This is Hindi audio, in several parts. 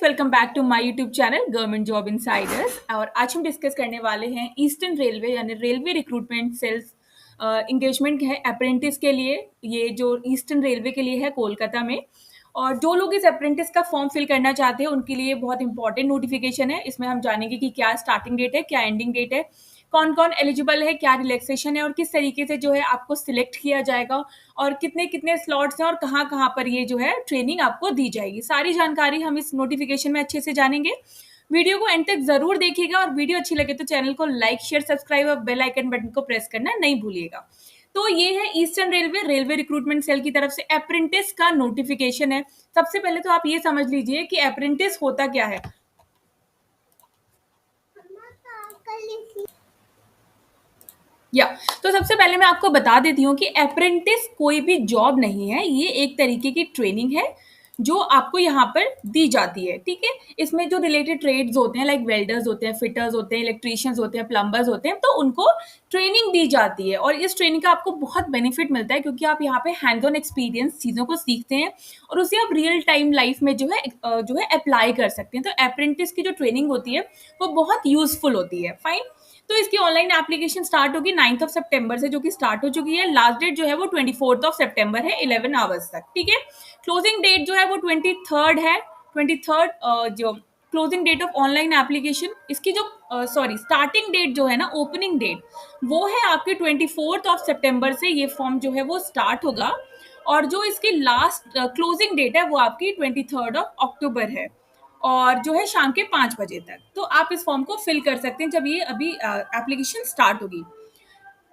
Welcome back to my YouTube channel government job insiders. और आज हम डिस्कस करने वाले हैं ईस्टर्न रेलवे यानी रेलवे रिक्रूटमेंट सेल्स इंगेजमेंट है अप्रेंटिस के लिए। ये जो ईस्टर्न रेलवे के लिए है कोलकाता में। और जो लोग इस अप्रेंटिस का फॉर्म फिल करना चाहते हैं उनके लिए बहुत इंपॉर्टेंट नोटिफिकेशन है। इसमें हम जानेंगे कि क्या स्टार्टिंग डेट है, क्या एंडिंग डेट है, कौन कौन एलिजिबल है, क्या रिलैक्सेशन है और किस तरीके से जो है आपको सिलेक्ट किया जाएगा और कितने कितने स्लॉट्स हैं और कहाँ कहाँ पर ये जो है ट्रेनिंग आपको दी जाएगी। सारी जानकारी हम इस नोटिफिकेशन में अच्छे से जानेंगे। वीडियो को एंड तक जरूर देखिएगा और वीडियो अच्छी लगे तो चैनल को लाइक शेयर सब्सक्राइब और बेल आइकन बटन को प्रेस करना नहीं भूलिएगा। तो ये है eastern railway railway recruitment cell की तरफ से अप्रेंटिस का नोटिफिकेशन है। सबसे पहले तो आप ये समझ लीजिए कि अप्रेंटिस होता क्या है। तो सबसे पहले मैं आपको बता देती हूँ कि अप्रेंटिस कोई भी जॉब नहीं है, ये एक तरीके की ट्रेनिंग है जो आपको यहाँ पर दी जाती है। ठीक है, इसमें जो रिलेटेड ट्रेड्स होते हैं लाइक वेल्डर्स होते हैं, फिटर्स होते हैं, इलेक्ट्रीशियंस होते हैं, प्लम्बर्स होते हैं, तो उनको ट्रेनिंग दी जाती है। और इस ट्रेनिंग का आपको बहुत बेनिफिट मिलता है क्योंकि आप यहाँ पे हैंड्स ऑन एक्सपीरियंस चीज़ों को सीखते हैं और उसे आप रियल टाइम लाइफ में जो है अप्लाई कर सकते हैं। तो अप्रेंटिस की जो ट्रेनिंग होती है वो बहुत यूजफुल होती है। फाइन। तो इसकी ऑनलाइन एप्लीकेशन स्टार्ट होगी 9 सितंबर से, जो कि स्टार्ट हो चुकी है। लास्ट डेट जो है वो 24 सितंबर है 11 आवर्स तक। ठीक है, क्लोजिंग डेट जो है वो 23 है। 23 जो closing date of online application, इसकी जो स्टार्टिंग डेट जो है ना, ओपनिंग डेट, वो है आपके 24 सितंबर से ये फॉर्म जो है वो स्टार्ट होगा। और जो इसकी लास्ट क्लोजिंग डेट है वो आपकी 23 अक्टूबर है और जो है शाम के 5 बजे तक। तो आप इस फॉर्म को फिल कर सकते हैं जब ये अभी एप्लीकेशन स्टार्ट होगी।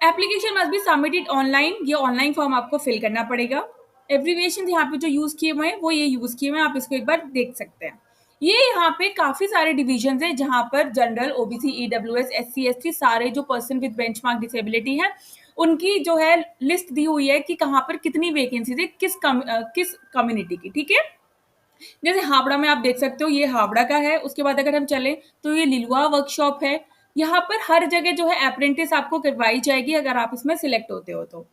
Application must be submitted online. ये ऑनलाइन फॉर्म आपको फिल करना पड़ेगा। एब्रीविएशन यहाँ पे जो यूज किए हुए हैं वो ये यूज किए हुए हैं, आप इसको एक बार देख सकते हैं। ये यहाँ पे काफी सारे डिविजन है जहाँ पर general, OBC, EWS, SC, ST, सारे जो पर्सन विद बेंचमार्क डिसेबिलिटी है उनकी जो है लिस्ट दी हुई है कि कहाँ पर कितनी वैकेंसीज है, किस कम्युनिटी की। ठीक है, जैसे हावड़ा में आप देख सकते हो, ये हावड़ा का है। उसके बाद अगर हम चले तो ये लिलुआ वर्कशॉप है। यहाँ पर हर जगह जो है अप्रेंटिस आपको करवाई जाएगी अगर आप इसमें सिलेक्ट होते हो तो।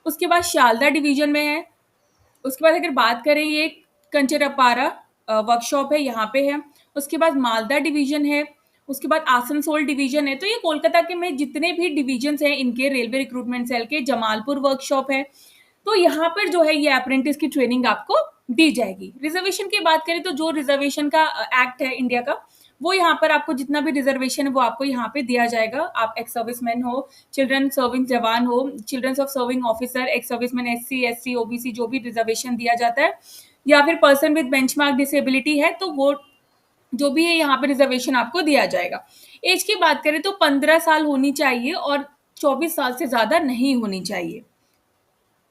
उसके बाद शालदा डिवीजन में है। उसके बाद अगर बात करें, ये कंचरपारा वर्कशॉप है, यहाँ पे है। उसके बाद मालदा डिवीजन है। उसके बाद आसनसोल डिवीजन है। तो ये कोलकाता के में जितने भी डिवीजन हैं इनके रेलवे रिक्रूटमेंट सेल के, जमालपुर वर्कशॉप है। तो यहाँ पर जो है ये अप्रेंटिस की ट्रेनिंग आपको दी जाएगी। रिजर्वेशन की बात करें तो जो रिजर्वेशन का एक्ट है इंडिया का, वो यहाँ पर आपको जितना भी रिजर्वेशन है वो आपको यहाँ पे दिया जाएगा। आप एक्स सर्विसमैन हो, चिल्ड्रन सर्विंग जवान हो, children of serving officer, ex serviceman, SC, ST, OBC, जो भी रिजर्वेशन दिया जाता है, या फिर पर्सन विद बेंचमार्क डिसेबिलिटी है तो वो जो भी है यहाँ पे रिजर्वेशन आपको दिया जाएगा। एज की बात करें तो 15 साल होनी चाहिए और 24 साल से ज्यादा नहीं होनी चाहिए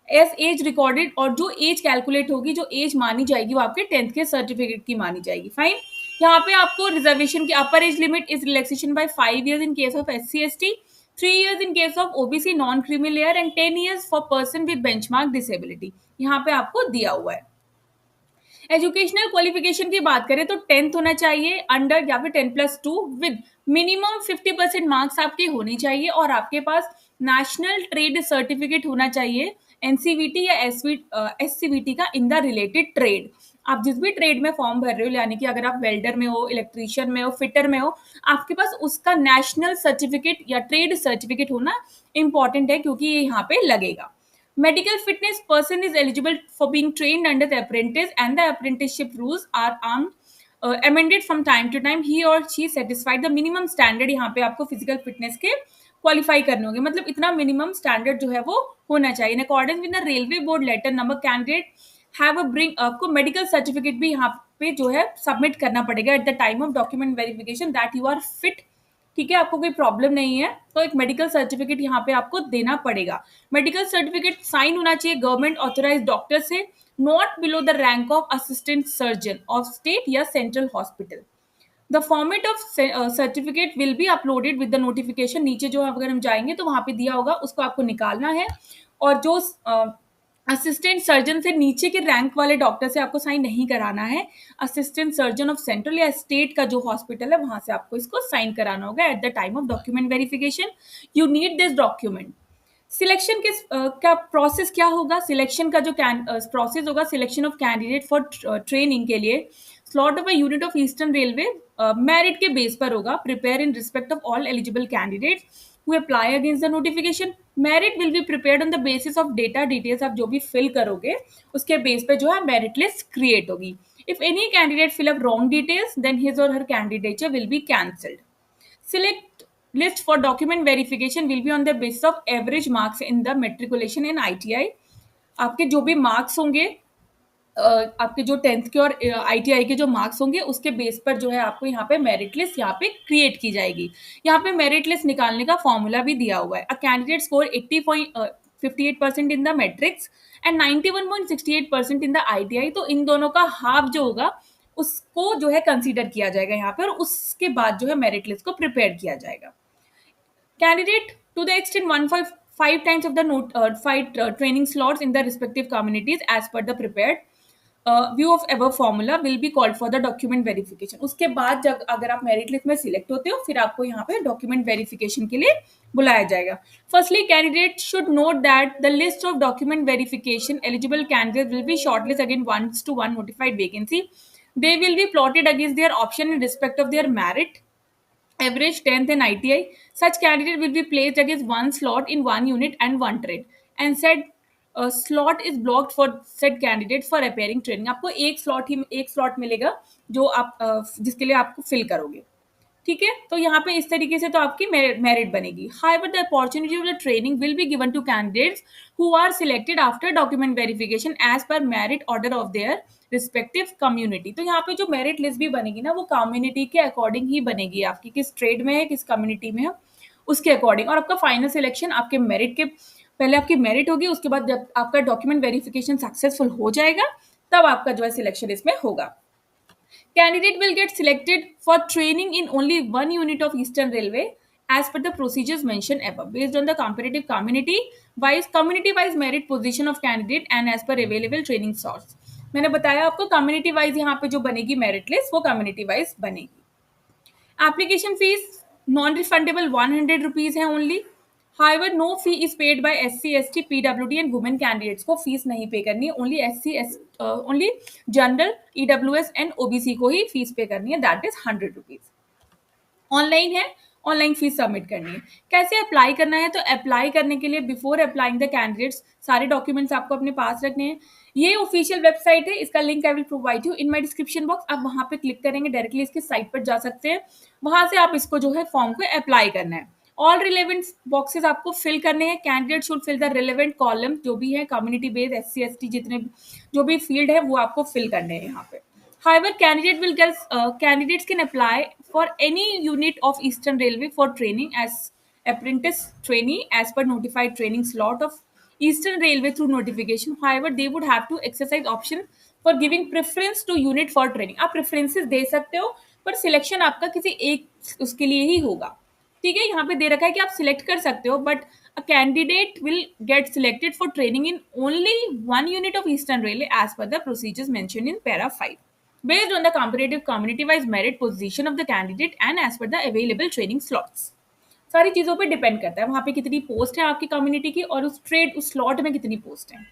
एज एज रिकॉर्डेड। और जो एज कैलकुलेट होगी, जो एज मानी जाएगी, वो आपके 10th के सर्टिफिकेट की मानी जाएगी। फाइन। यहाँ पे आपको रिजर्वेशन की upper age limit is relaxation by 5 years in case of SC ST, 3 years in case of OBC non creamy layer and 10 years for person with benchmark disability. यहाँ पे आपको दिया हुआ है। एजुकेशनल क्वालिफिकेशन की बात करें तो 10th होना चाहिए अंडर, या फिर 10+2 विद मिनिमम 50% मार्क्स आपके होने चाहिए और आपके पास नेशनल ट्रेड सर्टिफिकेट होना चाहिए, एनसीवीटी या एससीवीटी का इन द रिलेटेड ट्रेड। आप जिस भी ट्रेड में फॉर्म भर रहे हो, यानी कि अगर आप वेल्डर में हो, इलेक्ट्रीशियन में हो, फिटर में हो, आपके पास उसका नेशनल सर्टिफिकेट या ट्रेड सर्टिफिकेट होना इंपॉर्टेंट है क्योंकि ये यहाँ पे लगेगा। Medical fitness person is eligible for being trained under the apprentice and the apprenticeship rules are amended from time to time. He or she satisfied the minimum standard। यहाँ पे आपको फिजिकल फिटनेस के क्वालिफाई करने होंगे, मतलब इतना मिनिमम स्टैंडर्ड जो है वो होना चाहिए। In accordance with the railway board letter number, candidate have a bring, आपको मेडिकल सर्टिफिकेट भी यहाँ पे जो है सबमिट करना पड़ेगा at the time of document verification that you are fit. ठीक है, आपको कोई प्रॉब्लम नहीं है तो एक मेडिकल सर्टिफिकेट यहाँ पे आपको देना पड़ेगा। मेडिकल सर्टिफिकेट साइन होना चाहिए गवर्नमेंट ऑथोराइज्ड डॉक्टर से, not below the rank of assistant surgeon of state या central hospital. The format of certificate will be uploaded with the notification. नीचे जो अगर हम जाएंगे तो वहां पे दिया होगा, उसको आपको निकालना है। और जो असिस्टेंट सर्जन से नीचे के रैंक वाले डॉक्टर से आपको साइन नहीं कराना है। असिस्टेंट सर्जन ऑफ सेंट्रल या स्टेट का जो हॉस्पिटल है वहां से आपको इसको साइन कराना होगा eight the time of document verification. You need this document. Selection का प्रोसेस क्या होगा? सिलेक्शन का जो प्रोसेस होगा, selection of candidate for training के लिए। Slot of a unit of eastern railway merit के बेस पर होगा, prepare in respect of all eligible candidates who apply against the notification. Merit will be prepared on the basis of data details. आप जो भी fill करोगे उसके बेस पे जो है merit list create होगी. If any candidate fill up wrong details, then his or her candidature will be cancelled. Select list for document verification will be on the basis of average marks in the matriculation in ITI. आपके जो भी मार्क्स होंगे, आपके जो 10th के और आईटीआई के जो मार्क्स होंगे उसके बेस पर जो है आपको यहाँ पे मेरिट लिस्ट यहाँ पे क्रिएट की जाएगी. यहाँ पे मेरिट लिस्ट निकालने का फॉर्मूला भी दिया हुआ है. A candidate score 80.58% in the matrix and 91.68% in the ITI. तो इन दोनों का हाफ जो होगा उसको जो है कंसीडर किया जाएगा यहाँ पे, और उसके बाद जो है मेरिट लिस्ट को प्रिपेयर किया जाएगा. Candidate to the extent 1.5 times of the five training slots in the respective communities as per the prepared view of above formula will be called for the document verification. उसके बाद जब अगर आप मेरिट लिस्ट में सिलेक्ट होते हो फिर आपको यहाँ पे डॉक्यूमेंट वेरिफिकेशन के लिए बुलाया जाएगा. Firstly candidate should note that the list of document verification eligible candidate will be shortlist again 1:1 notified vacancy. They will be plotted against their option in respect of their merit, average 10th and ITI. Such candidate will be placed against one slot in one unit and one trade, and said slot is blocked for said candidate for appearing training. आपको एक slot मिलेगा जो आप जिसके लिए आपको fill करोगे. ठीक है, तो यहाँ पे इस तरीके से तो आपकी मेरिट बनेगी. However, the opportunity of the training will be given to candidates who are selected after document verification as per merit order of their respective community. तो यहाँ पे जो मेरिट लिस्ट भी बनेगी ना वो कम्युनिटी के अकॉर्डिंग ही बनेगी, आपकी किस ट्रेड में है, किस कम्युनिटी में है उसके अकॉर्डिंग. और आपका फाइनल सिलेक्शन आपके मेरिट के पहले आपकी मेरिट होगी, उसके बाद जब आपका डॉक्यूमेंट वेरिफिकेशन सक्सेसफुल हो जाएगा तब आपका जो है सिलेक्शन इसमें होगा. Candidate will get selected for training in only one unit of Eastern Railway as per the procedures mentioned above, based on the comparative community-wise merit position of candidate and as per available training source. मैंने बताया आपको community wise यहाँ पे जो बनेगी merit list वो community wise बनेगी. Application fees non-refundable 100 rupees है only. However, no fee is paid by SC, ST, PWD and women candidates को फीस नहीं पे करनी है. only general, EWS and OBC को ही फीस पे करनी है. That is 100 rupees. ऑनलाइन है, ऑनलाइन फीस सबमिट करनी है. कैसे अप्लाई करना है? तो अप्लाई करने के लिए बिफोर अप्लाइंग द कैंडिडेट्स सारे डॉक्यूमेंट्स आपको अपने पास रखने हैं. ये ऑफिशियल वेबसाइट है, इसका link I will provide you in my description box. आप वहां पे क्लिक करेंगे डायरेक्टली इसकी साइट पर जा सकते हैं. वहां से आप इसको जो है फॉर्म को अप्लाई करना है. ऑल रिलेवेंट बॉक्सेस आपको फिल करने हैं. Candidate should fill the relevant column जो भी है कम्युनिटी बेस्ड SC ST जितने जो भी फील्ड है वो आपको फिल करने हैं यहाँ पे. However, candidates can apply for any unit of Eastern Railway for training as apprentice trainee as per notified training slot of Eastern Railway through notification. However, they would have to exercise option for giving preference to unit for training. आप preferences दे सकते हो पर सिलेक्शन आपका किसी एक उसके लिए ही होगा. ठीक है, यहाँ पे दे रखा है कि आप सिलेक्ट कर सकते हो but a candidate will get selected for training in only one unit of Eastern Railway as per the procedures mentioned in para 5. Based on the comparative community-wise merit position of the candidate and as per the available training slots. सारी चीज़ों पे डिपेंड करता है वहाँ पे कितनी पोस्ट है आपकी कम्युनिटी की और उस स्लॉट में कितनी पोस्ट है.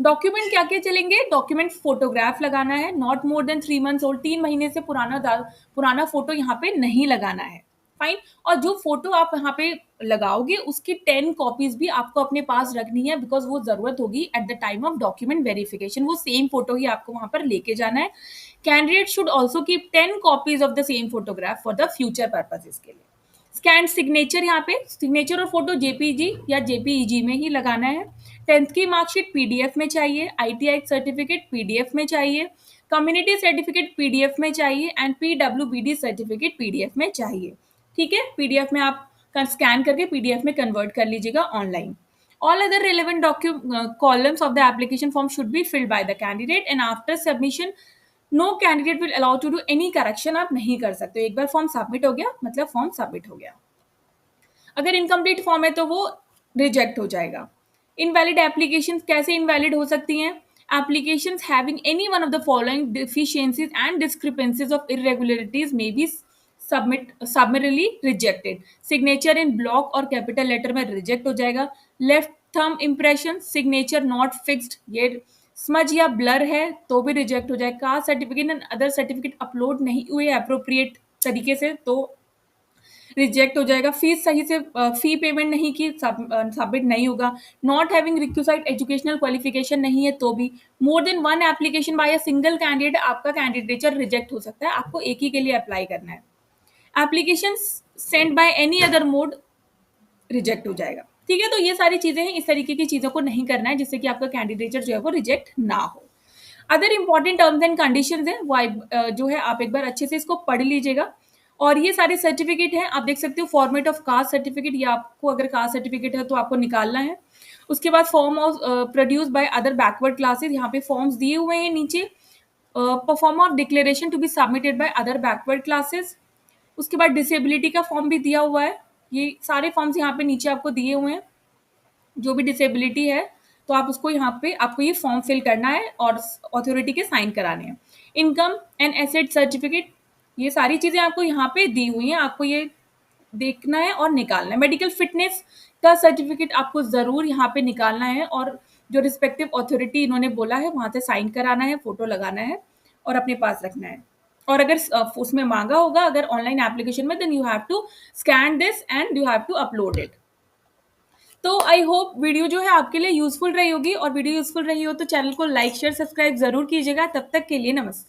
डॉक्यूमेंट क्या क्या चलेंगे? डॉक्यूमेंट फोटोग्राफ लगाना है, not more than 3 months old, 3 महीने से पुराना फोटो यहाँ पे नहीं लगाना है. फाइन. और जो फोटो आप यहाँ पे लगाओगे उसकी 10 कॉपीज भी आपको अपने पास रखनी है बिकॉज वो जरूरत होगी eight the time of document verification. वो सेम फोटो ही आपको वहां पर लेके जाना है. Candidate should also keep 10 copies of the same photograph for the future purposes के लिए. स्कैन सिग्नेचर, यहाँ पे सिग्नेचर और फोटो JPG या JPEG में ही लगाना है. 10th की मार्कशीट PDF में चाहिए, ITI सर्टिफिकेट PDF में चाहिए, कम्युनिटी सर्टिफिकेट PDF में चाहिए एंड PWBD सर्टिफिकेट PDF में चाहिए. ठीक है, PDF में आप स्कैन करके PDF में कन्वर्ट कर लीजिएगा online. All other relevant columns of the application form should be filled by the candidate and after submission no candidate will allow to do any correction. आप नहीं कर सकते. एक बार फॉर्म सबमिट हो गया मतलब फॉर्म सबमिट हो गया. अगर इनकम्प्लीट फॉर्म है तो वो रिजेक्ट हो जाएगा. इनवैलिड एप्लीकेशन कैसे इनवैलिड हो सकती हैं? Applications having any one of the following deficiencies and discrepancies of irregularities may be summarily rejected. Signature in block और कैपिटल लेटर में रिजेक्ट हो जाएगा. Left thumb impression, signature not fixed, ये स्मज या ब्लर है तो भी रिजेक्ट हो जाएगा। Caste certificate and other certificate upload नहीं हुए अप्रोप्रिएट तरीके से तो रिजेक्ट हो जाएगा। फीस सही से फी पेमेंट नहीं की, सबमिट नहीं होगा। Not having requisite educational qualification नहीं है तो भी। More than one application by a single candidate, आपका कैंडिडेचर रिजेक्ट हो सकता है, आपको एक ही के लिए अप्लाई करना है। Application send by any other mode reject हो जाएगा। ठीक है, तो ये सारी चीजें हैं, इस तरीके की चीजों को नहीं करना है जिससे कि आपका कैंडिडेचर जो है वो रिजेक्ट ना हो। Other important terms and conditions है वो जो है आप एक बार अच्छे से इसको पढ़ लीजिएगा। और ये सारे सर्टिफिकेट हैं, आप देख सकते हो फॉर्मेट ऑफ कास्ट सर्टिफिकेट, ये आपको अगर कास्ट सर्टिफिकेट है तो आपको निकालना है। उसके बाद form of produce by other backward classes, यहाँ पे फॉर्म्स दिए हुए हैं नीचे। Proforma of declaration to be submitted by other backward classes. उसके बाद डिसेबिलिटी का फॉर्म भी दिया हुआ है। ये सारे फॉर्म्स यहाँ पे नीचे आपको दिए हुए हैं, जो भी डिसेबिलिटी है तो आप उसको यहाँ पे आपको ये फॉर्म फिल करना है और अथॉरिटी के साइन कराने हैं। इनकम एंड एसेट सर्टिफिकेट, ये सारी चीजें आपको यहाँ पे दी हुई हैं, आपको ये देखना है और निकालना है। मेडिकल फिटनेस का सर्टिफिकेट आपको जरूर यहाँ पे निकालना है और जो रिस्पेक्टिव अथॉरिटी इन्होंने बोला है वहां से साइन कराना है, फोटो लगाना है और अपने पास रखना है। और अगर उसमें मांगा होगा अगर ऑनलाइन एप्लीकेशन में, then you have to scan this and you have to upload it. तो आई होप वीडियो जो है आपके लिए यूजफुल रही होगी, और वीडियो यूजफुल रही हो तो चैनल को लाइक शेयर सब्सक्राइब जरूर कीजिएगा। तब तक के लिए नमस्ते।